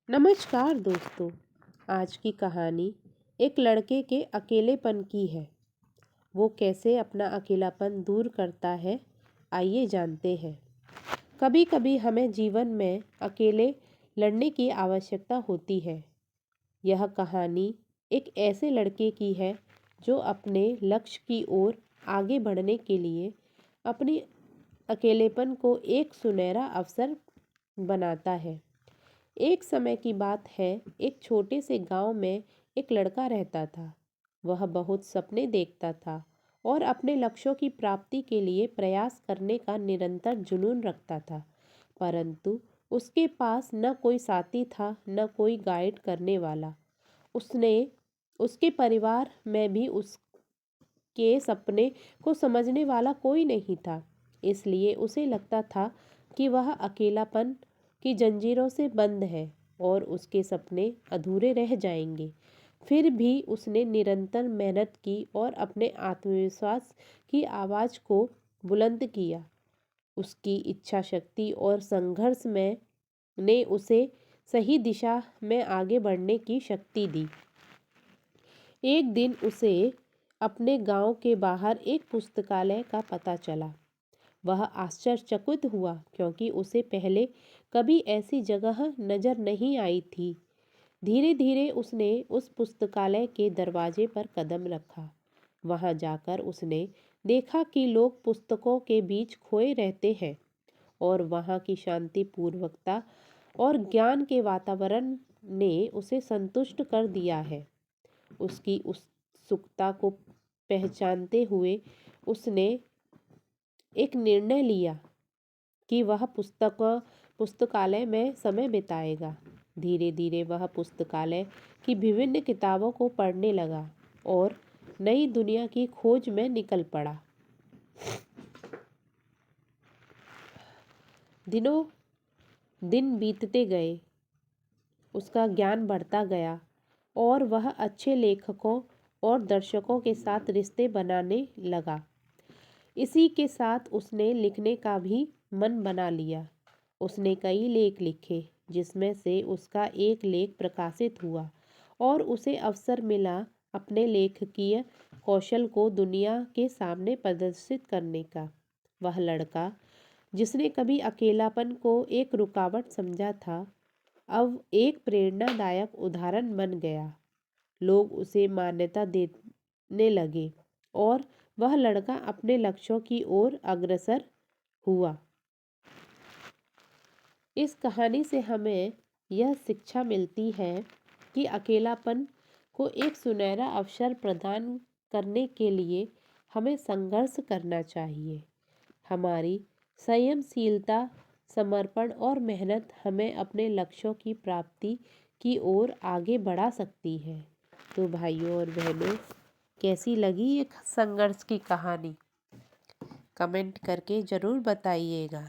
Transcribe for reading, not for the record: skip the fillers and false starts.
नमस्कार दोस्तों। आज की कहानी एक लड़के के अकेलेपन की है। वो कैसे अपना अकेलापन दूर करता है, आइए जानते हैं। कभी कभी हमें जीवन में अकेले लड़ने की आवश्यकता होती है। यह कहानी एक ऐसे लड़के की है जो अपने लक्ष्य की ओर आगे बढ़ने के लिए अपनी अकेलेपन को एक सुनहरा अवसर बनाता है। एक समय की बात है, एक छोटे से गांव में एक लड़का रहता था। वह बहुत सपने देखता था और अपने लक्ष्यों की प्राप्ति के लिए प्रयास करने का निरंतर जुनून रखता था। परंतु उसके पास न कोई साथी था, न कोई गाइड करने वाला। उसके परिवार में भी उसके सपने को समझने वाला कोई नहीं था। इसलिए उसे लगता था कि वह अकेलापन की जंजीरों से बंद है और उसके सपने अधूरे रह जाएंगे। फिर भी उसने निरंतर मेहनत की और अपने आत्मविश्वास की आवाज़ को बुलंद किया। उसकी इच्छा शक्ति और संघर्ष में ने उसे सही दिशा में आगे बढ़ने की शक्ति दी। एक दिन उसे अपने गांव के बाहर एक पुस्तकालय का पता चला। वह आश्चर्यचकित हुआ क्योंकि उसे पहले कभी ऐसी जगह नजर नहीं आई थी। धीरे धीरे उसने उस पुस्तकालय के दरवाजे पर कदम रखा। वहां जाकर उसने देखा कि लोग पुस्तकों के बीच खोए रहते हैं और वहां की शांतिपूर्वकता और ज्ञान के वातावरण ने उसे संतुष्ट कर दिया है। उसकी उत्सुकता को पहचानते हुए उसने एक निर्णय लिया कि वह पुस्तकालय में समय बिताएगा। धीरे धीरे वह पुस्तकालय की विभिन्न किताबों को पढ़ने लगा और नई दुनिया की खोज में निकल पड़ा। दिनों दिन बीतते गए, उसका ज्ञान बढ़ता गया और वह अच्छे लेखकों और दर्शकों के साथ रिश्ते बनाने लगा। इसी के साथ उसने लिखने का भी मन बना लिया। उसने कई लेख लिखे, जिसमें से उसका एक लेख प्रकाशित हुआ और उसे अवसर मिला अपने लेखकीय कौशल को दुनिया के सामने प्रदर्शित करने का। वह लड़का जिसने कभी अकेलापन को एक रुकावट समझा था, अब एक प्रेरणादायक उदाहरण बन गया। लोग उसे मान्यता देने लगे और वह लड़का अपने लक्ष्यों की ओर अग्रसर हुआ। इस कहानी से हमें यह शिक्षा मिलती है कि अकेलापन को एक सुनहरा अवसर प्रदान करने के लिए हमें संघर्ष करना चाहिए। हमारी संयमशीलता, समर्पण और मेहनत हमें अपने लक्ष्यों की प्राप्ति की ओर आगे बढ़ा सकती है। तो भाइयों और बहनों, कैसी लगी ये संघर्ष की कहानी? कमेंट करके ज़रूर बताइएगा।